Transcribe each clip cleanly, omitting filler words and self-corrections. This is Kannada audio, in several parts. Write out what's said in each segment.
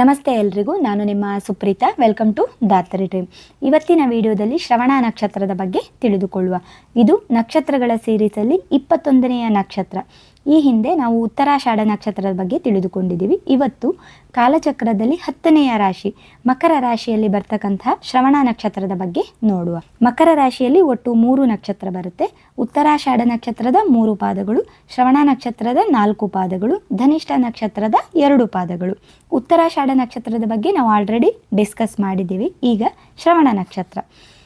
ನಮಸ್ತೆ ಎಲ್ರಿಗೂ, ನಾನು ನಿಮ್ಮ ಸುಪ್ರೀತಾ. ವೆಲ್ಕಮ್ ಟು ದಾತರಿ ಡ್ರೀಮ್. ಇವತ್ತಿನ ವಿಡಿಯೋದಲ್ಲಿ ಶ್ರವಣ ನಕ್ಷತ್ರದ ಬಗ್ಗೆ ತಿಳಿದುಕೊಳ್ಳುವ. ಇದು ನಕ್ಷತ್ರಗಳ ಸೀರೀಸಲ್ಲಿ 21ನೆಯ ನಕ್ಷತ್ರ. ಈ ಹಿಂದೆ ನಾವು ಉತ್ತರಾಷಾಢ ನಕ್ಷತ್ರದ ಬಗ್ಗೆ ತಿಳಿದುಕೊಂಡಿದ್ದೀವಿ. ಇವತ್ತು ಕಾಲಚಕ್ರದಲ್ಲಿ 10ನೆಯ ರಾಶಿ ಮಕರ ರಾಶಿಯಲ್ಲಿ ಬರ್ತಕ್ಕಂತಹ ಶ್ರವಣ ನಕ್ಷತ್ರದ ಬಗ್ಗೆ ನೋಡುವ. ಮಕರ ರಾಶಿಯಲ್ಲಿ ಒಟ್ಟು 3 ನಕ್ಷತ್ರ ಬರುತ್ತೆ. ಉತ್ತರಾಷಾಢ ನಕ್ಷತ್ರದ 3 ಪಾದಗಳು, ಶ್ರವಣ ನಕ್ಷತ್ರದ 4 ಪಾದಗಳು, ಧನಿಷ್ಠ ನಕ್ಷತ್ರದ 2 ಪಾದಗಳು. ಉತ್ತರಾಷಾಢ ನಕ್ಷತ್ರದ ಬಗ್ಗೆ ನಾವು ಆಲ್ರೆಡಿ ಡಿಸ್ಕಸ್ ಮಾಡಿದ್ದೀವಿ. ಈಗ ಶ್ರವಣ ನಕ್ಷತ್ರ.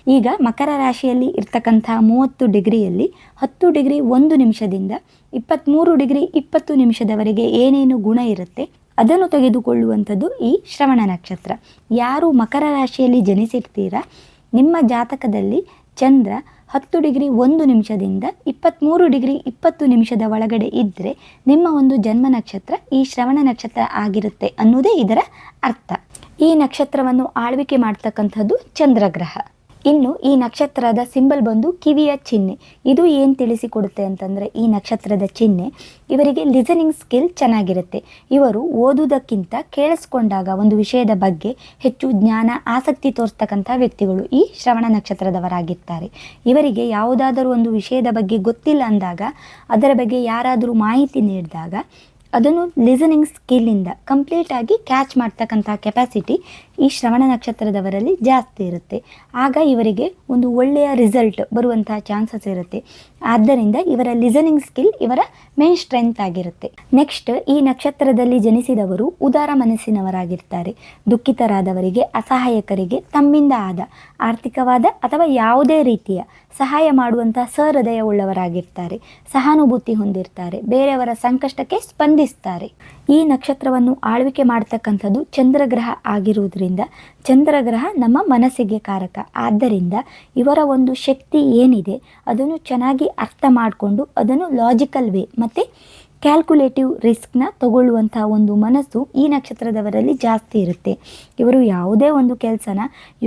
ಈಗ ಮಕರ ರಾಶಿಯಲ್ಲಿ ಇರ್ತಕ್ಕಂಥ 30 ಡಿಗ್ರಿಯಲ್ಲಿ 10 ಡಿಗ್ರಿ 1 ನಿಮಿಷದಿಂದ 23 ಡಿಗ್ರಿ 20 ನಿಮಿಷದವರೆಗೆ ಏನೇನು ಗುಣ ಇರುತ್ತೆ ಅದನ್ನು ತೆಗೆದುಕೊಳ್ಳುವಂಥದ್ದು ಈ ಶ್ರವಣ ನಕ್ಷತ್ರ. ಯಾರು ಮಕರ ರಾಶಿಯಲ್ಲಿ ಜನಿಸಿರ್ತೀರಾ, ನಿಮ್ಮ ಜಾತಕದಲ್ಲಿ ಚಂದ್ರ 10 ಡಿಗ್ರಿ 1 ನಿಮಿಷದಿಂದ 23 ಡಿಗ್ರಿ 20 ನಿಮಿಷದ ಒಳಗಡೆ ಇದ್ದರೆ ನಿಮ್ಮ ಒಂದು ಜನ್ಮ ನಕ್ಷತ್ರ ಈ ಶ್ರವಣ ನಕ್ಷತ್ರ ಆಗಿರುತ್ತೆ ಅನ್ನೋದೇ ಇದರ ಅರ್ಥ. ಈ ನಕ್ಷತ್ರವನ್ನು ಆಳ್ವಿಕೆ ಮಾಡ್ತಕ್ಕಂಥದ್ದು ಚಂದ್ರಗ್ರಹ. ಇನ್ನು ಈ ನಕ್ಷತ್ರದ ಸಿಂಬಲ್ ಬಂದು ಕಿವಿಯ ಚಿಹ್ನೆ. ಇದು ಏನು ತಿಳಿಸಿಕೊಡುತ್ತೆ ಅಂತಂದರೆ, ಈ ನಕ್ಷತ್ರದ ಚಿಹ್ನೆ ಇವರಿಗೆ ಲಿಸನಿಂಗ್ ಸ್ಕಿಲ್ ಚೆನ್ನಾಗಿರುತ್ತೆ. ಇವರು ಓದುವುದಕ್ಕಿಂತ ಕೇಳಿಸ್ಕೊಂಡಾಗ ಒಂದು ವಿಷಯದ ಬಗ್ಗೆ ಹೆಚ್ಚು ಜ್ಞಾನ ಆಸಕ್ತಿ ತೋರಿಸ್ತಕ್ಕಂಥ ವ್ಯಕ್ತಿಗಳು ಈ ಶ್ರವಣ ನಕ್ಷತ್ರದವರಾಗಿರ್ತಾರೆ. ಇವರಿಗೆ ಯಾವುದಾದರೂ ಒಂದು ವಿಷಯದ ಬಗ್ಗೆ ಗೊತ್ತಿಲ್ಲ ಅಂದಾಗ, ಅದರ ಬಗ್ಗೆ ಯಾರಾದರೂ ಮಾಹಿತಿ ನೀಡಿದಾಗ ಅದನ್ನು ಲಿಸನಿಂಗ್ ಸ್ಕಿಲ್ಲಿಂದ ಕಂಪ್ಲೀಟಾಗಿ ಕ್ಯಾಚ್ ಮಾಡ್ತಕ್ಕಂಥ ಕೆಪಾಸಿಟಿ ಈ ಶ್ರವಣ ನಕ್ಷತ್ರದವರಲ್ಲಿ ಜಾಸ್ತಿ ಇರುತ್ತೆ. ಆಗ ಇವರಿಗೆ ಒಂದು ಒಳ್ಳೆಯ ರಿಸಲ್ಟ್ ಬರುವಂಥ ಚಾನ್ಸಸ್ ಇರುತ್ತೆ. ಆದ್ದರಿಂದ ಇವರ ಲಿಸನಿಂಗ್ ಸ್ಕಿಲ್ ಇವರ ಮೇನ್ ಸ್ಟ್ರೆಂತ್ ಆಗಿರುತ್ತೆ. ನೆಕ್ಸ್ಟ್, ಈ ನಕ್ಷತ್ರದಲ್ಲಿ ಜನಿಸಿದವರು ಉದಾರ ಮನಸ್ಸಿನವರಾಗಿರ್ತಾರೆ. ದುಃಖಿತರಾದವರಿಗೆ, ಅಸಹಾಯಕರಿಗೆ ತಮ್ಮಿಂದ ಆದ ಆರ್ಥಿಕವಾದ ಅಥವಾ ಯಾವುದೇ ರೀತಿಯ ಸಹಾಯ ಮಾಡುವಂಥ ಸಹೃದಯ ಉಳ್ಳವರಾಗಿರ್ತಾರೆ. ಸಹಾನುಭೂತಿ ಹೊಂದಿರ್ತಾರೆ. ಬೇರೆಯವರ ಸಂಕಷ್ಟಕ್ಕೆ ಸ್ಪಂದಿಸ್ತಾರೆ. ಈ ನಕ್ಷತ್ರವನ್ನು ಆಳ್ವಿಕೆ ಮಾಡ್ತಕ್ಕಂಥದ್ದು ಚಂದ್ರಗ್ರಹ ಆಗಿರುವುದರಿಂದ ಚಂದ್ರಗ್ರಹ ನಮ್ಮ ಮನಸ್ಸಿಗೆ ಕಾರಕ. ಆದ್ದರಿಂದ ಇವರ ಒಂದು ಶಕ್ತಿ ಏನಿದೆ ಅದನ್ನು ಚೆನ್ನಾಗಿ ಅರ್ಥ ಮಾಡಿಕೊಂಡು ಅದನ್ನು ಲಾಜಿಕಲ್ ವೇ ಮತ್ತು ಕ್ಯಾಲ್ಕುಲೇಟಿವ್ ರಿಸ್ಕ್ನ ತಗೊಳ್ಳುವಂಥ ಒಂದು ಮನಸ್ಸು ಈ ನಕ್ಷತ್ರದವರಲ್ಲಿ ಜಾಸ್ತಿ ಇರುತ್ತೆ. ಇವರು ಯಾವುದೇ ಒಂದು ಕೆಲಸನ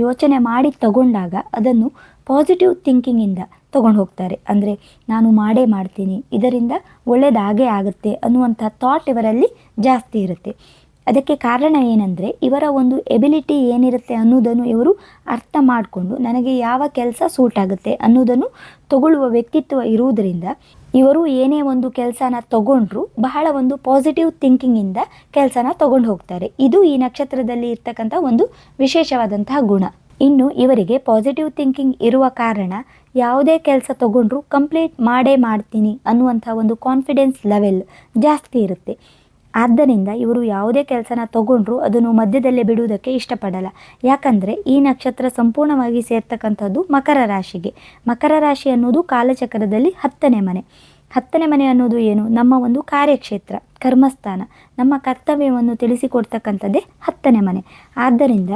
ಯೋಚನೆ ಮಾಡಿ ತಗೊಂಡಾಗ ಅದನ್ನು ಪಾಸಿಟಿವ್ ಥಿಂಕಿಂಗಿಂದ ತೊಗೊಂಡು ಹೋಗ್ತಾರೆ. ಅಂದರೆ ನಾನು ಮಾಡೇ ಮಾಡ್ತೀನಿ, ಇದರಿಂದ ಒಳ್ಳೆಯದಾಗೇ ಆಗುತ್ತೆ ಅನ್ನುವಂಥ ಥಾಟ್ ಇವರಲ್ಲಿ ಜಾಸ್ತಿ ಇರುತ್ತೆ. ಅದಕ್ಕೆ ಕಾರಣ ಏನಂದರೆ, ಇವರ ಒಂದು ಎಬಿಲಿಟಿ ಏನಿರುತ್ತೆ ಅನ್ನೋದನ್ನು ಇವರು ಅರ್ಥ ಮಾಡಿಕೊಂಡು ನನಗೆ ಯಾವ ಕೆಲಸ ಸೂಟ್ ಆಗುತ್ತೆ ಅನ್ನೋದನ್ನು ತಗೊಳ್ಳುವ ವ್ಯಕ್ತಿತ್ವ ಇರುವುದರಿಂದ ಇವರು ಏನೇ ಒಂದು ಕೆಲಸನ ತಗೊಂಡ್ರು ಬಹಳ ಒಂದು ಪಾಸಿಟಿವ್ ಥಿಂಕಿಂಗಿಂದ ಕೆಲಸನ ತಗೊಂಡು ಹೋಗ್ತಾರೆ. ಇದು ಈ ನಕ್ಷತ್ರದಲ್ಲಿ ಇರ್ತಕ್ಕಂಥ ಒಂದು ವಿಶೇಷವಾದಂತಹ ಗುಣ. ಇನ್ನು ಇವರಿಗೆ ಪಾಸಿಟಿವ್ ಥಿಂಕಿಂಗ್ ಇರುವ ಕಾರಣ ಯಾವುದೇ ಕೆಲಸ ತಗೊಂಡ್ರು ಕಂಪ್ಲೀಟ್ ಮಾಡೇ ಮಾಡ್ತೀನಿ ಅನ್ನುವಂಥ ಒಂದು ಕಾನ್ಫಿಡೆನ್ಸ್ ಲೆವೆಲ್ ಜಾಸ್ತಿ ಇರುತ್ತೆ. ಆದ್ದರಿಂದ ಇವರು ಯಾವುದೇ ಕೆಲಸನ ತಗೊಂಡ್ರು ಅದನ್ನು ಮಧ್ಯದಲ್ಲೇ ಬಿಡುವುದಕ್ಕೆ ಇಷ್ಟಪಡಲ್ಲ. ಯಾಕಂದರೆ ಈ ನಕ್ಷತ್ರ ಸಂಪೂರ್ಣವಾಗಿ ಸೇರ್ತಕ್ಕಂಥದ್ದು ಮಕರ ರಾಶಿಗೆ. ಮಕರ ರಾಶಿ ಅನ್ನೋದು ಕಾಲಚಕ್ರದಲ್ಲಿ 10ನೇ ಮನೆ. 10ನೇ ಮನೆ ಅನ್ನೋದು ಏನು? ನಮ್ಮ ಒಂದು ಕಾರ್ಯಕ್ಷೇತ್ರ, ಕರ್ಮಸ್ಥಾನ, ನಮ್ಮ ಕರ್ತವ್ಯವನ್ನು ತಿಳಿಸಿಕೊಡ್ತಕ್ಕಂಥದ್ದೇ 10ನೇ ಮನೆ. ಆದ್ದರಿಂದ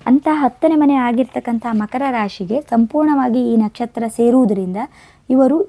ಅಂಥ 10ನೇ ಮನೆ ಆಗಿರ್ತಕ್ಕಂಥ ಮಕರ ರಾಶಿಗೆ ಸಂಪೂರ್ಣವಾಗಿ ಈ ನಕ್ಷತ್ರ ಸೇರುವುದರಿಂದ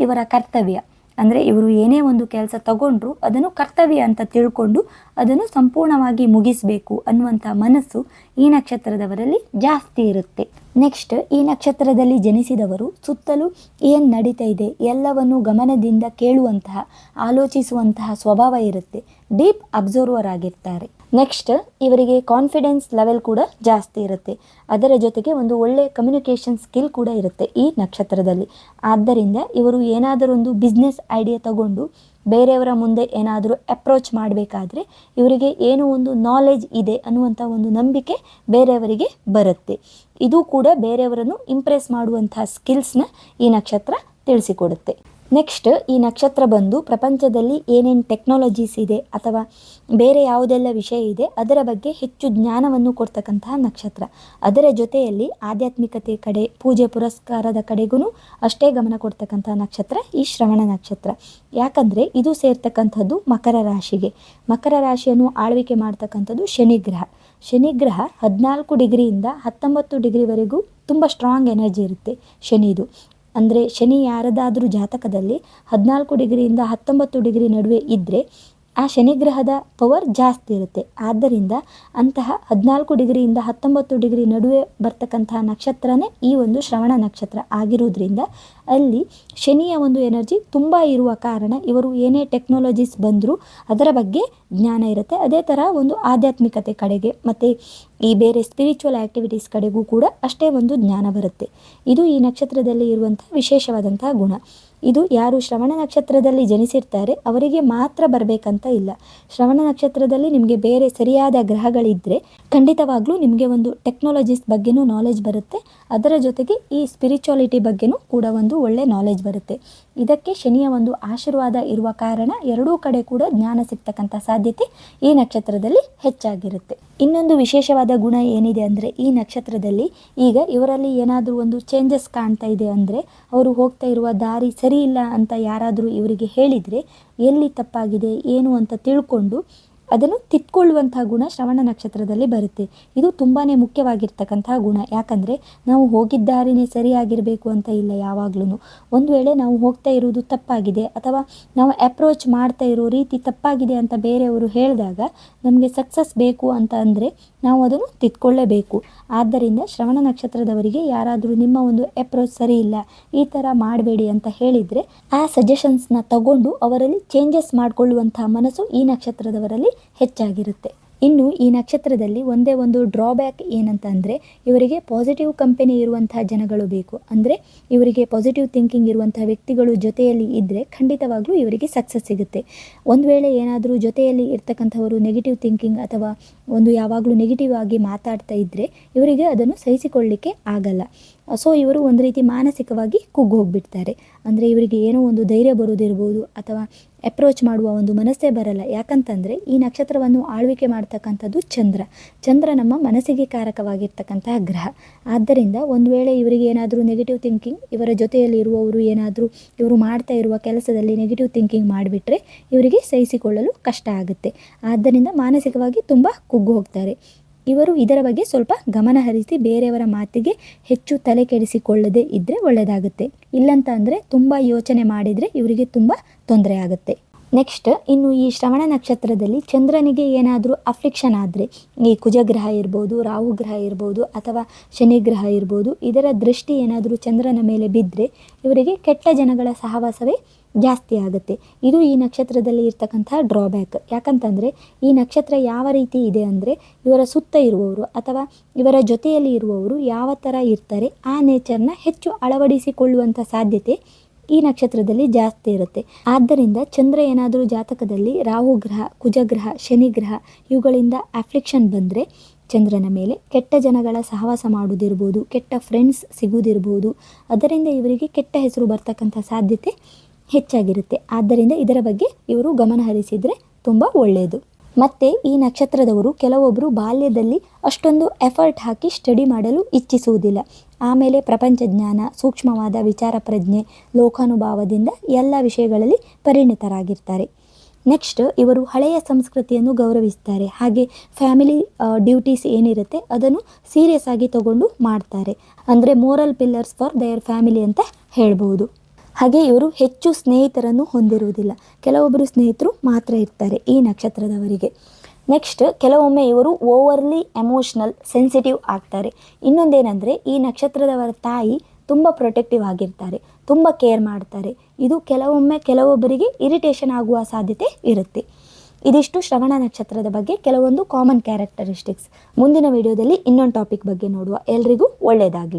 ಇವರ ಕರ್ತವ್ಯ ಅಂದರೆ ಇವರು ಏನೇ ಒಂದು ಕೆಲಸ ತಗೊಂಡ್ರು ಅದನ್ನು ಕರ್ತವ್ಯ ಅಂತ ತಿಳ್ಕೊಂಡು ಅದನ್ನು ಸಂಪೂರ್ಣವಾಗಿ ಮುಗಿಸಬೇಕು ಅನ್ನುವಂಥ ಮನಸ್ಸು ಈ ನಕ್ಷತ್ರದವರಲ್ಲಿ ಜಾಸ್ತಿ ಇರುತ್ತೆ. ನೆಕ್ಸ್ಟ್, ಈ ನಕ್ಷತ್ರದಲ್ಲಿ ಜನಿಸಿದವರು ಸುತ್ತಲೂ ಏನು ನಡೀತಾ ಇದೆ ಎಲ್ಲವನ್ನು ಗಮನದಿಂದ ಕೇಳುವಂತಹ, ಆಲೋಚಿಸುವಂತಹ ಸ್ವಭಾವ ಇರುತ್ತೆ. ಡೀಪ್ ಅಬ್ಸರ್ವರ್ ಆಗಿರ್ತಾರೆ. ನೆಕ್ಸ್ಟ್, ಇವರಿಗೆ ಕಾನ್ಫಿಡೆನ್ಸ್ ಲೆವೆಲ್ ಕೂಡ ಜಾಸ್ತಿ ಇರುತ್ತೆ. ಅದರ ಜೊತೆಗೆ ಒಂದು ಒಳ್ಳೆಯ ಕಮ್ಯುನಿಕೇಷನ್ ಸ್ಕಿಲ್ ಕೂಡ ಇರುತ್ತೆ ಈ ನಕ್ಷತ್ರದಲ್ಲಿ. ಆದ್ದರಿಂದ ಇವರು ಏನಾದರೂ ಒಂದು ಬಿಸ್ನೆಸ್ ಐಡಿಯಾ ತಗೊಂಡು ಬೇರೆಯವರ ಮುಂದೆ ಏನಾದರೂ ಅಪ್ರೋಚ್ ಮಾಡಬೇಕಾದ್ರೆ ಇವರಿಗೆ ಏನೋ ಒಂದು ನಾಲೆಜ್ ಇದೆ ಅನ್ನುವಂಥ ಒಂದು ನಂಬಿಕೆ ಬೇರೆಯವರಿಗೆ ಬರುತ್ತೆ. ಇದು ಕೂಡ ಬೇರೆಯವರನ್ನು ಇಂಪ್ರೆಸ್ ಮಾಡುವಂಥ ಸ್ಕಿಲ್ಸ್ನ ಈ ನಕ್ಷತ್ರ ತಿಳಿಸಿಕೊಡುತ್ತೆ. ನೆಕ್ಸ್ಟ್, ಈ ನಕ್ಷತ್ರ ಬಂದು ಪ್ರಪಂಚದಲ್ಲಿ ಏನೇನು ಟೆಕ್ನಾಲಜೀಸ್ ಇದೆ ಅಥವಾ ಬೇರೆ ಯಾವುದೆಲ್ಲ ವಿಷಯ ಇದೆ ಅದರ ಬಗ್ಗೆ ಹೆಚ್ಚು ಜ್ಞಾನವನ್ನು ಕೊಡ್ತಕ್ಕಂತಹ ನಕ್ಷತ್ರ. ಅದರ ಜೊತೆಯಲ್ಲಿ ಆಧ್ಯಾತ್ಮಿಕತೆ ಕಡೆ, ಪೂಜೆ ಪುರಸ್ಕಾರದ ಕಡೆಗೂ ಅಷ್ಟೇ ಗಮನ ಕೊಡ್ತಕ್ಕಂಥ ನಕ್ಷತ್ರ ಈ ಶ್ರವಣ ನಕ್ಷತ್ರ. ಯಾಕಂದರೆ ಇದು ಸೇರ್ತಕ್ಕಂಥದ್ದು ಮಕರ ರಾಶಿಗೆ. ಮಕರ ರಾಶಿಯನ್ನು ಆಳ್ವಿಕೆ ಮಾಡ್ತಕ್ಕಂಥದ್ದು ಶನಿಗ್ರಹ. ಶನಿಗ್ರಹ 14 ಡಿಗ್ರಿಯಿಂದ 19 ಡಿಗ್ರಿವರೆಗೂ ತುಂಬ ಸ್ಟ್ರಾಂಗ್ ಎನರ್ಜಿ ಇರುತ್ತೆ ಶನಿದು. ಅಂದರೆ ಶನಿ ಯಾರದಾದರೂ ಜಾತಕದಲ್ಲಿ 14 ಡಿಗ್ರಿಯಿಂದ 19 ಡಿಗ್ರಿ ನಡುವೆ ಇದ್ದರೆ ಆ ಶನಿ ಗ್ರಹದ ಪವರ್ ಜಾಸ್ತಿ ಇರುತ್ತೆ. ಆದ್ದರಿಂದ ಅಂತಹ 14 ಡಿಗ್ರಿಯಿಂದ 19 ಡಿಗ್ರಿ ನಡುವೆ ಬರ್ತಕ್ಕಂತಹ ನಕ್ಷತ್ರನೇ ಈ ಒಂದು ಶ್ರವಣ ನಕ್ಷತ್ರ ಆಗಿರುವುದರಿಂದ ಅಲ್ಲಿ ಶನಿಯ ಒಂದು ಎನರ್ಜಿ ತುಂಬ ಇರುವ ಕಾರಣ ಇವರು ಏನೇ ಟೆಕ್ನಾಲಜೀಸ್ ಬಂದರೂ ಅದರ ಬಗ್ಗೆ ಜ್ಞಾನ ಇರುತ್ತೆ. ಅದೇ ಥರ ಒಂದು ಆಧ್ಯಾತ್ಮಿಕತೆ ಕಡೆಗೆ ಮತ್ತು ಈ ಬೇರೆ ಸ್ಪಿರಿಚುವಲ್ ಆ್ಯಕ್ಟಿವಿಟೀಸ್ ಕಡೆಗೂ ಕೂಡ ಅಷ್ಟೇ ಒಂದು ಜ್ಞಾನ ಬರುತ್ತೆ. ಇದು ಈ ನಕ್ಷತ್ರದಲ್ಲಿ ಇರುವಂಥ ವಿಶೇಷವಾದಂತಹ ಗುಣ. ಇದು ಯಾರು ಶ್ರವಣ ನಕ್ಷತ್ರದಲ್ಲಿ ಜನಿಸಿರ್ತಾರೆ ಅವರಿಗೆ ಮಾತ್ರ ಬರಬೇಕಂತ ಇಲ್ಲ. ಶ್ರವಣ ನಕ್ಷತ್ರದಲ್ಲಿ ನಿಮಗೆ ಬೇರೆ ಸರಿಯಾದ ಗ್ರಹಗಳಿದ್ದರೆ ಖಂಡಿತವಾಗ್ಲೂ ನಿಮಗೆ ಒಂದು ಟೆಕ್ನಾಲಜೀಸ್ ಬಗ್ಗೆನೂ ನಾಲೆಜ್ ಬರುತ್ತೆ. ಅದರ ಜೊತೆಗೆ ಈ ಸ್ಪಿರಿಚುವಾಲಿಟಿ ಬಗ್ಗೆನೂ ಕೂಡ ಒಂದು ಒಳ್ಳೆ ನಾಲೆಜ್ ಬರುತ್ತೆ. ಇದಕ್ಕೆ ಶನಿಯ ಒಂದು ಆಶೀರ್ವಾದ ಇರುವ ಕಾರಣ ಎರಡೂ ಕಡೆ ಕೂಡ ಜ್ಞಾನ ಸಿಗ್ತಕ್ಕಂಥ ಸಾಧ್ಯತೆ ಈ ನಕ್ಷತ್ರದಲ್ಲಿ ಹೆಚ್ಚಾಗಿರುತ್ತೆ. ಇನ್ನೊಂದು ವಿಶೇಷವಾದ ಗುಣ ಏನಿದೆ ಅಂದರೆ ಈ ನಕ್ಷತ್ರದಲ್ಲಿ ಈಗ ಇವರಲ್ಲಿ ಏನಾದರೂ ಒಂದು ಚೇಂಜಸ್ ಕಾಣ್ತಾ ಇದೆ ಅಂದರೆ ಅವರು ಹೋಗ್ತಾ ಇರುವ ದಾರಿ ಸರಿ ಇಲ್ಲ ಅಂತ ಯಾರಾದರೂ ಇವರಿಗೆ ಹೇಳಿದರೆ ಎಲ್ಲಿ ತಪ್ಪಾಗಿದೆ ಏನು ಅಂತ ತಿಳ್ಕೊಂಡು ಅದನ್ನು ತಿದ್ಕೊಳ್ಳುವಂತಹ ಗುಣ ಶ್ರವಣ ನಕ್ಷತ್ರದಲ್ಲಿ ಬರುತ್ತೆ. ಇದು ತುಂಬಾ ಮುಖ್ಯವಾಗಿರ್ತಕ್ಕಂತಹ ಗುಣ. ಯಾಕಂದರೆ ನಾವು ಹೋಗಿದ್ದಾರಿನೇ ಸರಿಯಾಗಿರಬೇಕು ಅಂತ ಇಲ್ಲ. ಯಾವಾಗಲೂ ಒಂದು ವೇಳೆ ನಾವು ಹೋಗ್ತಾ ಇರೋದು ತಪ್ಪಾಗಿದೆ ಅಥವಾ ನಾವು ಅಪ್ರೋಚ್ ಮಾಡ್ತಾ ಇರೋ ರೀತಿ ತಪ್ಪಾಗಿದೆ ಅಂತ ಬೇರೆಯವರು ಹೇಳಿದಾಗ ನಮಗೆ ಸಕ್ಸಸ್ ಬೇಕು ಅಂತ ಅಂದರೆ ನಾವು ಅದನ್ನು ತಿದ್ಕೊಳ್ಳೇಬೇಕು. ಆದ್ದರಿಂದ ಶ್ರವಣ ನಕ್ಷತ್ರದವರಿಗೆ ಯಾರಾದರೂ ನಿಮ್ಮ ಒಂದು ಅಪ್ರೋಚ್ ಸರಿ ಇಲ್ಲ, ಈ ಥರ ಮಾಡಬೇಡಿ ಅಂತ ಹೇಳಿದರೆ ಆ ಸಜೆಷನ್ಸ್ನ ತಗೊಂಡು ಅವರಲ್ಲಿ ಚೇಂಜಸ್ ಮಾಡಿಕೊಳ್ಳುವಂತಹ ಮನಸ್ಸು ಈ ನಕ್ಷತ್ರದವರಲ್ಲಿ ಹೆಚ್ಚಾಗಿರುತ್ತೆ. ಇನ್ನು ಈ ನಕ್ಷತ್ರದಲ್ಲಿ ಒಂದೇ ಒಂದು ಡ್ರಾಬ್ಯಾಕ್ ಏನಂತ ಅಂದರೆ ಇವರಿಗೆ ಪಾಸಿಟಿವ್ ಕಂಪೆನಿ ಇರುವಂತಹ ಜನಗಳು ಬೇಕು. ಅಂದರೆ ಇವರಿಗೆ ಪಾಸಿಟಿವ್ ಥಿಂಕಿಂಗ್ ಇರುವಂತಹ ವ್ಯಕ್ತಿಗಳು ಜೊತೆಯಲ್ಲಿ ಇದ್ದರೆ ಖಂಡಿತವಾಗ್ಲೂ ಇವರಿಗೆ ಸಕ್ಸಸ್ ಸಿಗುತ್ತೆ. ಒಂದು ವೇಳೆ ಏನಾದರೂ ಜೊತೆಯಲ್ಲಿ ಇರ್ತಕ್ಕಂಥವರು ನೆಗೆಟಿವ್ ಥಿಂಕಿಂಗ್ ಅಥವಾ ಒಂದು ಯಾವಾಗಲೂ ನೆಗೆಟಿವ್ ಆಗಿ ಮಾತಾಡ್ತಾ ಇದ್ದರೆ ಇವರಿಗೆ ಅದನ್ನು ಸಹಿಸಿಕೊಳ್ಳಲಿಕ್ಕೆ ಆಗಲ್ಲ. ಸೊ ಇವರು ಒಂದು ರೀತಿ ಮಾನಸಿಕವಾಗಿ ಕುಗ್ಗಿ ಹೋಗಿಬಿಡ್ತಾರೆ. ಅಂದರೆ ಇವರಿಗೆ ಏನೋ ಒಂದು ಧೈರ್ಯ ಬರೋದಿರ್ಬೋದು ಅಥವಾ ಅಪ್ರೋಚ್ ಮಾಡುವ ಒಂದು ಮನಸ್ಸೇ ಬರಲ್ಲ. ಯಾಕಂತಂದರೆ ಈ ನಕ್ಷತ್ರವನ್ನು ಆಳ್ವಿಕೆ ಮಾಡ್ತಕ್ಕಂಥದ್ದು ಚಂದ್ರ ನಮ್ಮ ಮನಸ್ಸಿಗೆ ಕಾರಕವಾಗಿರ್ತಕ್ಕಂತಹ ಗ್ರಹ. ಆದ್ದರಿಂದ ಒಂದು ವೇಳೆ ಇವರಿಗೆ ಏನಾದರೂ ನೆಗೆಟಿವ್ ಥಿಂಕಿಂಗ್ ಇವರ ಜೊತೆಯಲ್ಲಿ ಇರುವವರು ಏನಾದರೂ ಇವರು ಮಾಡ್ತಾ ಇರುವ ಕೆಲಸದಲ್ಲಿ ನೆಗೆಟಿವ್ ಥಿಂಕಿಂಗ್ ಮಾಡಿಬಿಟ್ರೆ ಇವರಿಗೆ ಸಹಿಸಿಕೊಳ್ಳಲು ಕಷ್ಟ ಆಗುತ್ತೆ. ಆದ್ದರಿಂದ ಮಾನಸಿಕವಾಗಿ ತುಂಬ ಕುಗ್ಗಿ ಹೋಗ್ತಾರೆ. ಇವರು ಇದರ ಬಗ್ಗೆ ಸ್ವಲ್ಪ ಗಮನ ಹರಿಸಿ ಬೇರೆಯವರ ಮಾತಿಗೆ ಹೆಚ್ಚು ತಲೆ ಕೆಡಿಸಿಕೊಳ್ಳದೆ ಇದ್ದರೆ ಒಳ್ಳೆಯದಾಗುತ್ತೆ. ಇಲ್ಲಂತ ಅಂದರೆ ತುಂಬ ಯೋಚನೆ ಮಾಡಿದರೆ ಇವರಿಗೆ ತುಂಬ ತೊಂದರೆ ಆಗುತ್ತೆ. ನೆಕ್ಸ್ಟ್ ಇನ್ನು ಈ ಶ್ರವಣ ನಕ್ಷತ್ರದಲ್ಲಿ ಚಂದ್ರನಿಗೆ ಏನಾದರೂ ಅಫ್ಲಿಕ್ಷನ್ ಆದರೆ ಈ ಕುಜಗ್ರಹ ಇರ್ಬೋದು, ರಾಹು ಗ್ರಹ ಇರ್ಬೋದು ಅಥವಾ ಶನಿ ಗ್ರಹ ಇರ್ಬೋದು, ಇದರ ದೃಷ್ಟಿ ಏನಾದರೂ ಚಂದ್ರನ ಮೇಲೆ ಬಿದ್ದರೆ ಇವರಿಗೆ ಕೆಟ್ಟ ಜನಗಳ ಸಹವಾಸವೇ ಜಾಸ್ತಿ ಆಗುತ್ತೆ. ಇದು ಈ ನಕ್ಷತ್ರದಲ್ಲಿ ಇರ್ತಕ್ಕಂಥ ಡ್ರಾಬ್ಯಾಕ್. ಯಾಕಂತಂದರೆ ಈ ನಕ್ಷತ್ರ ಯಾವ ರೀತಿ ಇದೆ ಅಂದರೆ ಇವರ ಸುತ್ತ ಇರುವವರು ಅಥವಾ ಇವರ ಜೊತೆಯಲ್ಲಿ ಇರುವವರು ಯಾವ ಥರ ಇರ್ತಾರೆ ಆ ನೇಚರ್ನ ಹೆಚ್ಚು ಅಳವಡಿಸಿಕೊಳ್ಳುವಂಥ ಸಾಧ್ಯತೆ ಈ ನಕ್ಷತ್ರದಲ್ಲಿ ಜಾಸ್ತಿ ಇರುತ್ತೆ. ಆದ್ದರಿಂದ ಚಂದ್ರ ಏನಾದರೂ ಜಾತಕದಲ್ಲಿ ರಾಹು ಗ್ರಹ, ಕುಜಗ್ರಹ, ಶನಿ ಗ್ರಹ ಇವುಗಳಿಂದ ಅಫ್ಲಿಕ್ಷನ್ ಬಂದರೆ ಚಂದ್ರನ ಮೇಲೆ ಕೆಟ್ಟ ಜನಗಳ ಸಹವಾಸ ಮಾಡೋದಿರ್ಬೋದು, ಕೆಟ್ಟ ಫ್ರೆಂಡ್ಸ್ ಸಿಗೋದಿರ್ಬೋದು, ಅದರಿಂದ ಇವರಿಗೆ ಕೆಟ್ಟ ಹೆಸರು ಬರ್ತಕ್ಕಂಥ ಸಾಧ್ಯತೆ ಹೆಚ್ಚಾಗಿರುತ್ತೆ. ಆದ್ದರಿಂದ ಇದರ ಬಗ್ಗೆ ಇವರು ಗಮನ ಹರಿಸಿದರೆ ತುಂಬ ಒಳ್ಳೆಯದು. ಮತ್ತು ಈ ನಕ್ಷತ್ರದವರು ಕೆಲವೊಬ್ಬರು ಬಾಲ್ಯದಲ್ಲಿ ಅಷ್ಟೊಂದು ಎಫರ್ಟ್ ಹಾಕಿ ಸ್ಟಡಿ ಮಾಡಲು ಇಚ್ಛಿಸುವುದಿಲ್ಲ. ಆಮೇಲೆ ಪ್ರಪಂಚ ಜ್ಞಾನ, ಸೂಕ್ಷ್ಮವಾದ ವಿಚಾರ ಪ್ರಜ್ಞೆ, ಲೋಕಾನುಭಾವದಿಂದ ಎಲ್ಲ ವಿಷಯಗಳಲ್ಲಿ ಪರಿಣಿತರಾಗಿರ್ತಾರೆ. ನೆಕ್ಸ್ಟ್ ಇವರು ಹಳೆಯ ಸಂಸ್ಕೃತಿಯನ್ನು ಗೌರವಿಸ್ತಾರೆ. ಹಾಗೆ ಫ್ಯಾಮಿಲಿ ಡ್ಯೂಟೀಸ್ ಏನಿರುತ್ತೆ ಅದನ್ನು ಸೀರಿಯಸ್ ಆಗಿ ತಗೊಂಡು ಮಾಡ್ತಾರೆ. ಅಂದರೆ moral pillars for there family ಅಂತ ಹೇಳ್ಬೋದು. ಹಾಗೆ ಇವರು ಹೆಚ್ಚು ಸ್ನೇಹಿತರನ್ನು ಹೊಂದಿರುವುದಿಲ್ಲ. ಕೆಲವೊಬ್ಬರು ಸ್ನೇಹಿತರು ಮಾತ್ರ ಇರ್ತಾರೆ ಈ ನಕ್ಷತ್ರದವರಿಗೆ. ನೆಕ್ಸ್ಟ್ ಕೆಲವೊಮ್ಮೆ ಇವರು ಓವರ್ಲಿ ಎಮೋಷ್ನಲ್, ಸೆನ್ಸಿಟಿವ್ ಆಗ್ತಾರೆ. ಇನ್ನೊಂದೇನೆಂದರೆ ಈ ನಕ್ಷತ್ರದವರ ತಾಯಿ ತುಂಬ ಪ್ರೊಟೆಕ್ಟಿವ್ ಆಗಿರ್ತಾರೆ, ತುಂಬ ಕೇರ್ ಮಾಡ್ತಾರೆ. ಇದು ಕೆಲವೊಬ್ಬರಿಗೆ ಇರಿಟೇಷನ್ ಆಗುವ ಸಾಧ್ಯತೆ ಇರುತ್ತೆ. ಇದಿಷ್ಟು ಶ್ರವಣ ನಕ್ಷತ್ರದ ಬಗ್ಗೆ ಕೆಲವೊಂದು ಕಾಮನ್ ಕ್ಯಾರೆಕ್ಟರಿಸ್ಟಿಕ್ಸ್. ಮುಂದಿನ ವಿಡಿಯೋದಲ್ಲಿ ಇನ್ನೊಂದು ಟಾಪಿಕ್ ಬಗ್ಗೆ ನೋಡುವ. ಎಲ್ರಿಗೂ ಒಳ್ಳೆಯದಾಗಲಿ.